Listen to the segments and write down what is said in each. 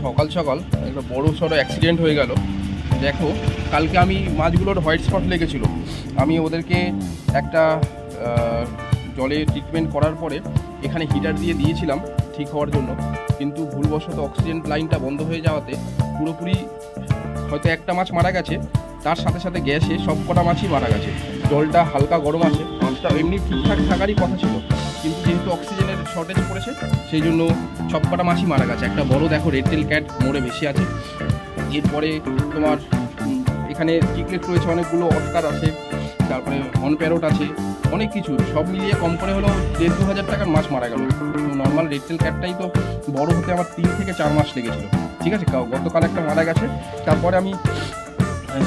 সকাল সকাল একটা বড় সড়ো অ্যাক্সিডেন্ট হয়ে গেল। দেখো, কালকে আমি মাছগুলোর হোয়াইট স্পট লেগেছিল, আমি ওদেরকে একটা জলে ট্রিটমেন্ট করার পরে এখানে হিটার দিয়ে দিয়েছিলাম ঠিক হওয়ার জন্য, কিন্তু ভুলবশত অক্সিজেন লাইনটা বন্ধ হয়ে যাওয়াতে পুরোপুরি হয়তো একটা মাছ মারা গেছে, তার সাথে সাথে গ্যাসে সব কটা মাছই মারা গেছে। জলটা হালকা গরম আছে, মাছটা এমনি ঠিকঠাক থাকারই কথা ছিল, কিন্তু যেহেতু অক্সিজেনের শর্টেজ পড়েছে সেই জন্য সব কটা মাছই মারা গেছে। একটা বড় দেখো রেড টেল ক্যাট মরে বেশি আছে। এরপরে তোমার এখানে চিকলেট রয়েছে অনেকগুলো, অস্কার আছে, তারপরে হর্ন প্যারট আছে, অনেক কিছু সব মিলিয়ে কম করে হলো 1,500-2,000 টাকার মাছ মারা গেল। নর্মাল রেড টেল ক্যাটটাই তো বড় হতে আমার 3 থেকে 4 মাস লেগেছিল। ঠিক আছে, গতকাল একটা মারা গেছে, তারপরে আমি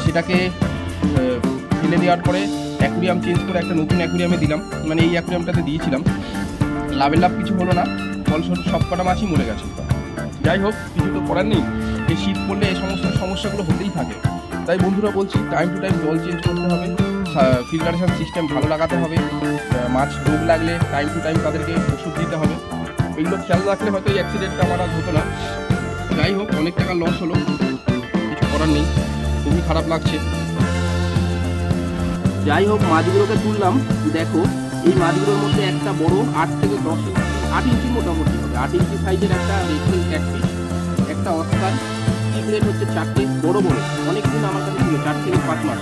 সেটাকে ফেলে দেওয়ার পরে অ্যাকুরিয়াম চেঞ্জ করে একটা নতুন অ্যাকুরিয়ামে দিলাম, মানে এই অ্যাকুরিয়ামটাতে দিয়েছিলাম। লাভের লাভ কিছু হলো না, ফলস্বরূপ সব কটা মাছই মরে গেছে। যাই হোক, কিছু তো করার নেই, এই শীত পড়লে এই সমস্ত সমস্যাগুলো হতেই থাকে। তাই বন্ধুরা বলছি, টাইম টু টাইম জল চেঞ্জ করতে হবে, ফিল্টারেশন সিস্টেম ভালো লাগাতে হবে, মাছ রোগ লাগলে টাইম টু টাইম তাদেরকে ওষুধ দিতে হবে। এইগুলো খেয়াল রাখলে হয়তো এই অ্যাক্সিডেন্টটা আমার আর হতো না। যাই হোক, অনেক টাকা লস হলো, কিছু করার নেই, খুবই খারাপ লাগছে। যাই হোক, মাছগুলোকে তুললাম। দেখো, এই মাছগুলোর মধ্যে একটা বড় 8 থেকে 10 ইঞ্চি, 8 ইঞ্চি মোটামুটি হবে, 8 ইঞ্চি সাইজের একটা রেড ক্যাটফিশ, একটা অস্কার, চিকলেট হচ্ছে 4টে বড় বড়, অনেকদিন আমার কাছে ছিল, 4 থেকে 5 মাস,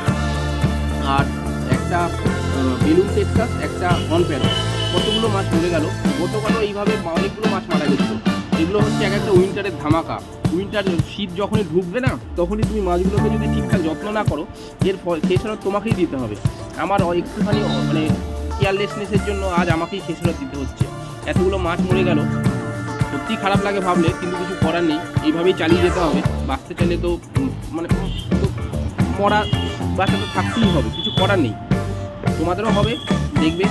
আর একটা বেলুন টেক্সাস, একটা হর্ন প্যারট। কতগুলো মাছ মরে গেল। গতকালও এইভাবে অনেকগুলো মাছ মারা গেছিল। এগুলো হচ্ছে এক একটা উইন্টারের ধামাকা। উইন্টার শীত যখনই ঢুকবে না, তখনই তুমি মাছগুলোকে যদি ঠিকঠাক যত্ন না করো, এর খেসারত তোমাকেই দিতে হবে। আমার একটুখানি মানে কেয়ারলেসনেসের জন্য আজ আমাকেই খেসারত দিতে হচ্ছে। এতগুলো মাছ মরে গেল, সত্যি খারাপ লাগে ভাবলে, কিন্তু কিছু করার নেই, এইভাবেই চালিয়ে যেতে হবে। বাঁচতে চাইলে তো মানে মরা বাচ্চা তো থাকতেই হবে, কিছু করার নেই। তোমাদেরও হবে, দেখবে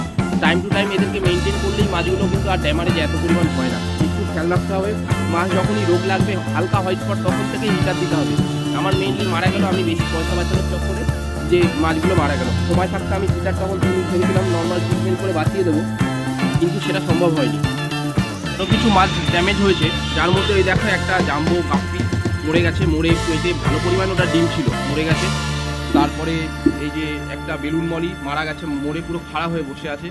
টাইম টু টাইম এদেরকে মেনটেন করলেই মাছগুলো কিন্তু আর ড্যামারেজ এত পরিমাণ হয় না। একটু খেয়াল রাখতে হবে, মাছ যখনই রোগ লাগবে, হালকা হোয়াইট স্পট, তখন থেকেই হিটার দিতে হবে। আমার মেইনলি মারা গেল, আমি বেশি পয়সা বাঁচানোর চক্করে যে মাছগুলো মারা গেল। সময় থাকতে আমি হিটার তখন ভেবেছিলাম নর্মাল ট্রিটমেন্ট করে বাঁচিয়ে দেবো, কিন্তু সেটা সম্ভব হয়নি। তো কিছু মাছ ড্যামেজ হয়েছে, যার মধ্যে ওই দেখো একটা জাম্বো কাপ্পি মরে গেছে, মরে পেটে ভালো পরিমাণ ওটা ডিম ছিল, মরে গেছে। তারপরে এই যে একটা বেলুন মলি মারা গেছে, মরে পুরো খাড়া হয়ে বসে আছে।